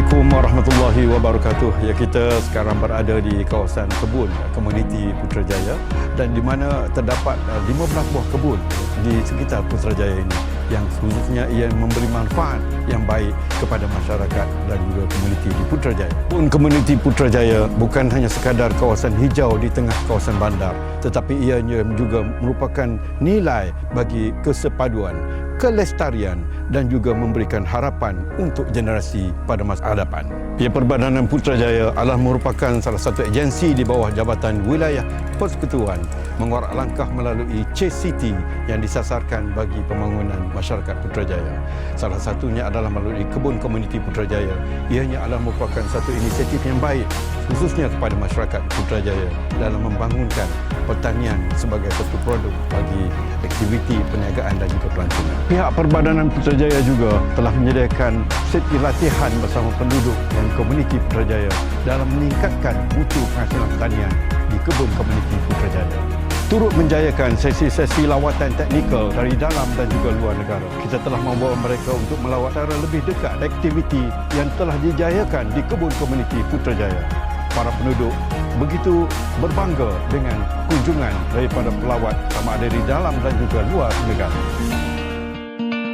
Assalamualaikum warahmatullahi wabarakatuh. Ya, kita sekarang berada di kawasan kebun komuniti Putrajaya dan di mana terdapat 15 buah kebun di sekitar Putrajaya ini yang khususnya ia memberi manfaat yang baik kepada masyarakat dan juga komuniti di Putrajaya. Kebun komuniti Putrajaya bukan hanya sekadar kawasan hijau di tengah kawasan bandar, tetapi ianya juga merupakan nilai bagi kesepaduan, kelestarian dan juga memberikan harapan untuk generasi pada masa hadapan. Ya, Perbadanan Putrajaya adalah merupakan salah satu agensi di bawah Jabatan Wilayah Persekutuan mengorak langkah melalui CCT yang disasarkan bagi pembangunan masyarakat Putrajaya. Salah satunya adalah melalui Kebun Komuniti Putrajaya. Ianya adalah merupakan satu inisiatif yang baik khususnya kepada masyarakat Putrajaya dalam membangunkan pertanian sebagai satu produk bagi aktiviti perniagaan dan juga pelancongan. Pihak Perbadanan Putrajaya juga telah menyediakan sesi latihan bersama penduduk dan komuniti Putrajaya dalam meningkatkan mutu penghasilan pertanian di Kebun Komuniti Putrajaya. Turut menjayakan sesi-sesi lawatan teknikal dari dalam dan juga luar negara. Kita telah membawa mereka untuk melawat secara lebih dekat aktiviti yang telah dijayakan di Kebun Komuniti Putrajaya. Para penduduk begitu berbangga dengan kunjungan daripada pelawat sama ada di dalam dan juga luar negara.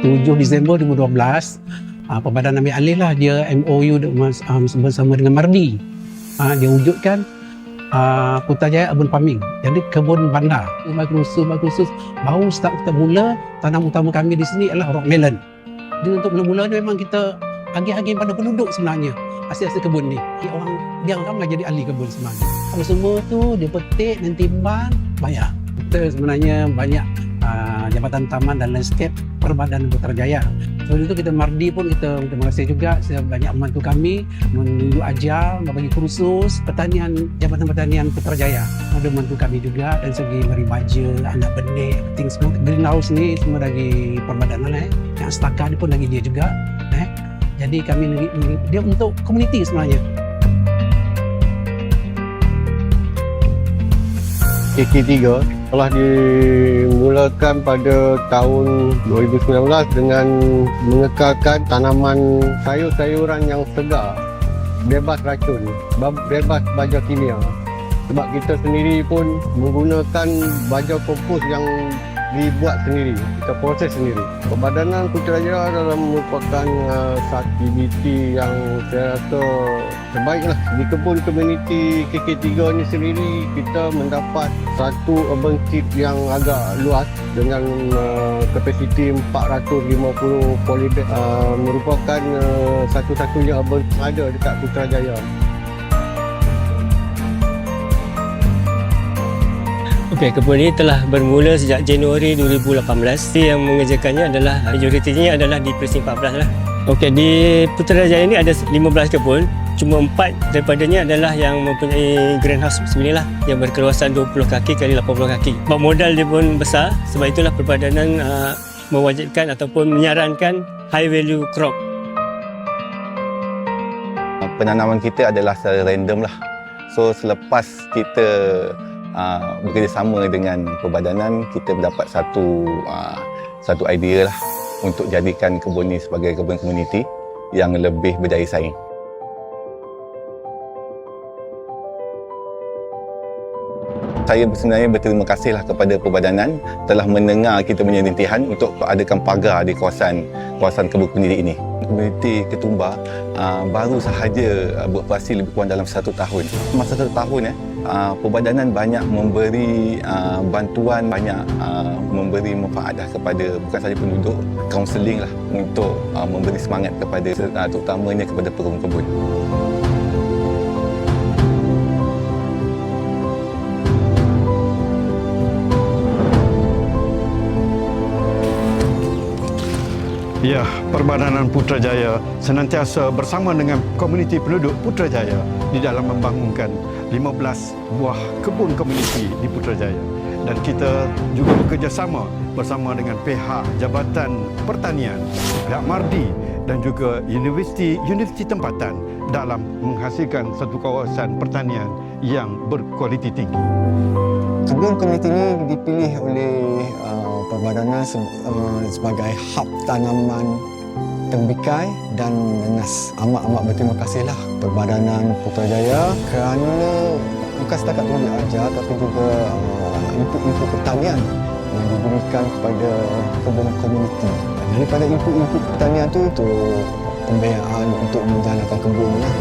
7 Disember 2012, Perbadanan ambil alih lah dia MOU bersama dengan Mardi. Dia wujudkan Putrajaya Urban Farming. Jadi kebun bandar. Khusus baru start kita mula, tanam utama kami di sini adalah rock melon. Jadi untuk mula-mula ni memang kita agih-agih pada penduduk sebenarnya. Hasil-hasil kebun ni. Dia ramai jadi ahli kebun sebenarnya. Kalau semua tu dia petik dan timbang, bayar. Kita sebenarnya banyak Jabatan Taman dan Landscape Perbadanan Putrajaya. So itu kita Mardi pun kita terima kasih juga banyak membantu kami menunjuk ajar, membagi kursus pertanian, Jabatan Pertanian Putrajaya. Ada membantu kami juga dari segi beri baja, anak benih, penting semua. Greenhouse ni semua dari Perbadanan yang setakat ni pun lagi dia juga. Jadi kami dia untuk komuniti sebenarnya. KK3 telah dimulakan pada tahun 2019 dengan mengekalkan tanaman sayur-sayuran yang segar, bebas racun, bebas baja kimia. Sebab kita sendiri pun menggunakan baja kompos yang dibuat sendiri, kita proses sendiri. Perbadanan Putrajaya adalah merupakan satu aktiviti yang saya rasa terbaiklah. Di kebun komuniti KK3 ni sendiri kita mendapat satu urban kit yang agak luas dengan kapasiti 450 polybag, merupakan satu-satunya urban yang ada dekat Putrajaya. Okey, kebun ini telah bermula sejak Januari 2018. Yang mengerjakannya adalah majoritinya adalah di Precinct 14 lah. Okey, di Putrajaya ini ada 15 kebun. Cuma 4 daripadanya adalah yang mempunyai greenhouse sendiri lah, yang berkeluasan 20 kaki kali 80 kaki. Sebab modal dia pun besar, sebab itulah Perbadanan mewajibkan ataupun menyarankan high value crop. Penanaman kita adalah secara random lah. So selepas kita bekerjasama dengan Perbadanan, kita mendapat satu idea lah untuk jadikan kebun ini sebagai kebun komuniti yang lebih berdaya saing. Saya sebenarnya berterima kasihlah kepada Perbadanan telah mendengar kita punya rintihan untuk adakan pagar di kawasan kebun komuniti ini. Komuniti Ketumbar baru sahaja beroperasi lebih kurang dalam 1 tahun. Masa 1 tahun Perbadanan banyak memberi bantuan, banyak memberi manfaat kepada bukan sahaja penduduk, kaunseling lah untuk memberi semangat kepada terutamanya kepada pekebun-kebun. Ya, Perbadanan Putrajaya senantiasa bersama dengan komuniti penduduk Putrajaya di dalam membangunkan 15 buah kebun komuniti di Putrajaya. Dan kita juga bekerjasama bersama dengan pihak Jabatan Pertanian, pihak Mardi dan juga universiti tempatan dalam menghasilkan satu kawasan pertanian yang berkualiti tinggi. Kebun komuniti ini dipilih oleh Perbadanan sebagai hub tanaman Tembikai dan Nas. Amat-amat berterima kasihlah Perbadanan Putrajaya kerana bukan setakat tu ajar tapi juga input-input pertanian yang diberikan kepada kebun komuniti. Daripada input-input pertanian tu untuk pembiayaan untuk menjalankan kebun lah.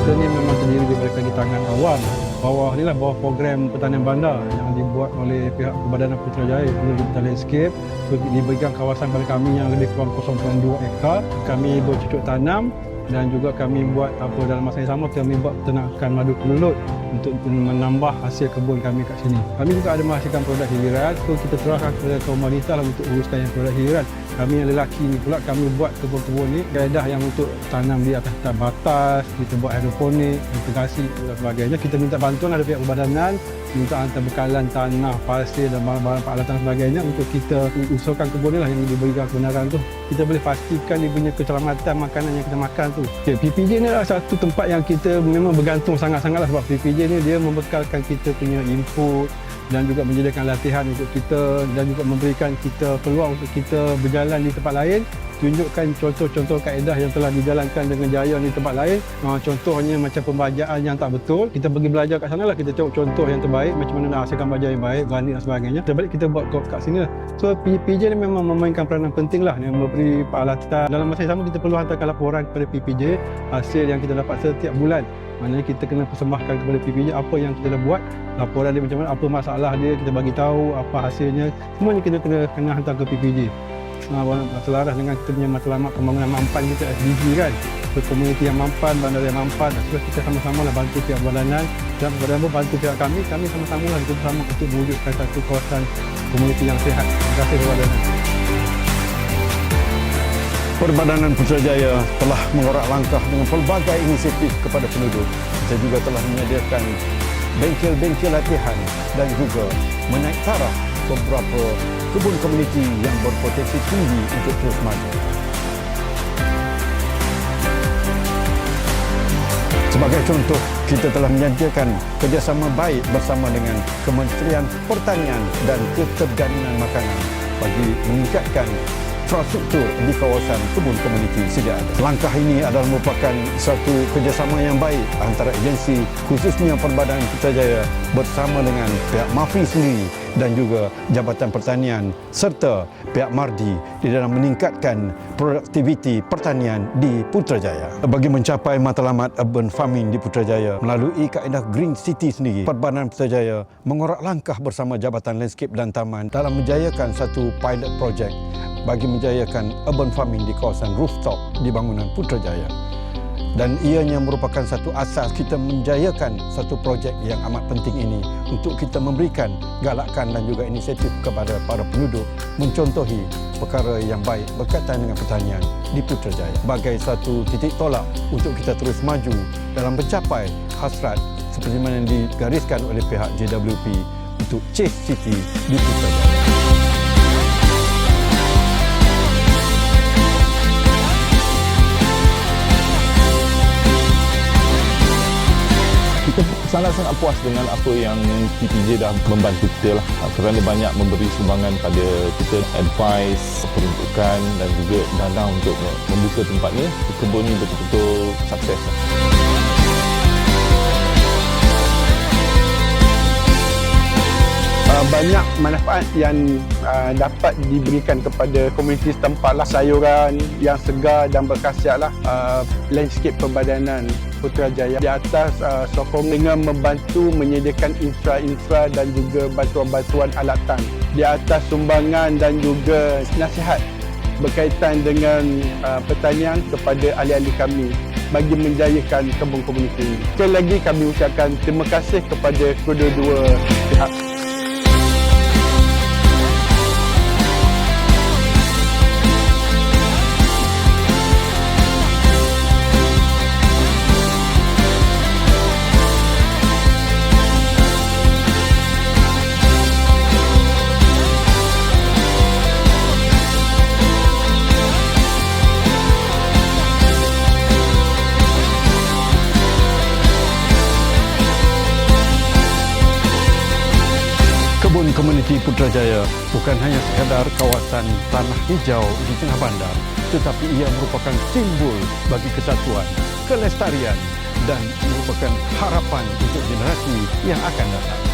Kita ni memang terdiri daripada kaki tangan awam. Bawah ni lah, bawah program pertanian bandar yang dibuat oleh pihak Perbadanan Putrajaya Pengelola Hutan Landscape. So, diberikan kawasan kepada kami yang lebih kurang 0.2 ekar. Kami bercucuk tanam dan juga kami buat dalam masa yang sama kami buat peternakan madu kelulut untuk menambah hasil kebun kami kat sini. Kami juga ada menghasilkan produk hiliran, so kita serahkan kepada kaum wanita lah untuk uruskan yang produk hiliran. Kami yang lelaki ni pula kami buat kebun-kebun ni kaedah yang untuk tanam di atas batas, kita buat hidroponik, integrasi dan sebagainya. Kita minta bantuan dari pihak Perbadanan, minta hantar bekalan tanah, pasir dan barang-barang peralatan sebagainya untuk kita usulkan kebun ni lah yang diberikan kebenaran tu. Kita boleh pastikan dia punya keselamatan makanan yang kita makan tu. Okay, PPJ ni adalah satu tempat yang kita memang bergantung sangat-sangat lah sebab PPJ ni dia membekalkan kita punya input dan juga menyediakan latihan untuk kita dan juga memberikan kita peluang untuk kita berjalan di tempat lain, tunjukkan contoh-contoh kaedah yang telah dijalankan dengan jaya di tempat lain. Contohnya macam pembajaan yang tak betul, kita pergi belajar kat sana lah, kita tengok contoh yang terbaik macam mana nak hasilkan baja yang baik, organik dan sebagainya. Kita balik kita buat kat sini lah. So PPJ ni memang memainkan peranan penting lah yang memberi peralatan. Dalam masa yang sama kita perlu hantarkan laporan kepada PPJ hasil yang kita dapat setiap bulan. Maknanya kita kena persembahkan kepada PPJ apa yang kita dah buat, laporan dia macam mana, apa masalah dia, kita bagi tahu apa hasilnya. Semuanya kita kena hantar ke PPJ. Selaras dengan kita punya matlamat pembangunan mampan kita SDG kan. So, komuniti yang mampan, bandar yang mampan. So, kita sama-sama lah bantu pihak Perbadanan dan Perbadanan pun bantu pihak kami sama-sama lah bersama untuk mewujudkan satu kawasan komuniti yang sihat. Terima kasih Perbadanan. Perbadanan Putrajaya telah mengorak langkah dengan pelbagai inisiatif kepada penduduk. Kita juga telah menyediakan bengkel-bengkel latihan dan juga menaik taraf beberapa kebun komuniti yang berpotensi tinggi untuk terus maju. Sebagai contoh, kita telah menyediakan kerjasama baik bersama dengan Kementerian Pertanian dan Ketergantungan Makanan bagi meningkatkan infrastruktur di kawasan kebun komuniti sedia ada. Langkah ini adalah merupakan satu kerjasama yang baik antara agensi khususnya Perbadanan Putrajaya bersama dengan pihak MAFRI sendiri dan juga Jabatan Pertanian serta pihak MARDI di dalam meningkatkan produktiviti pertanian di Putrajaya. Bagi mencapai matlamat urban farming di Putrajaya melalui kaedah Green City sendiri, Perbadanan Putrajaya mengorak langkah bersama Jabatan Landscape dan Taman dalam menjayakan satu pilot project bagi menjayakan urban farming di kawasan rooftop di bangunan Putrajaya. Dan ianya merupakan satu asas kita menjayakan satu projek yang amat penting ini untuk kita memberikan galakan dan juga inisiatif kepada para penduduk mencontohi perkara yang baik berkaitan dengan pertanian di Putrajaya sebagai satu titik tolak untuk kita terus maju dalam mencapai hasrat seperti mana yang digariskan oleh pihak JWP untuk Chase City di Putrajaya. Kita sangat-sangat puas dengan apa yang PPJ dah membantu kita lah, kerana banyak memberi sumbangan pada kita, advice, peruntukan dan juga dana untuk membuka tempat ni. Kebun ni betul-betul sukses. Banyak manfaat yang dapat diberikan kepada komuniti setempat lah. Sayuran yang segar dan berkhasiat lah. Landscape Perbadanan Putrajaya di atas sokong dengan membantu menyediakan infra dan juga bantuan-bantuan alatan. Di atas sumbangan dan juga nasihat berkaitan dengan pertanian kepada ahli-ahli kami bagi menjayakan kebun komuniti ini. Sekali lagi kami ucapkan terima kasih kepada kedua-dua pihak. Kebun Komuniti Putrajaya bukan hanya sekadar kawasan tanah hijau di tengah bandar, tetapi ia merupakan simbol bagi kesatuan, kelestarian dan merupakan harapan untuk generasi yang akan datang.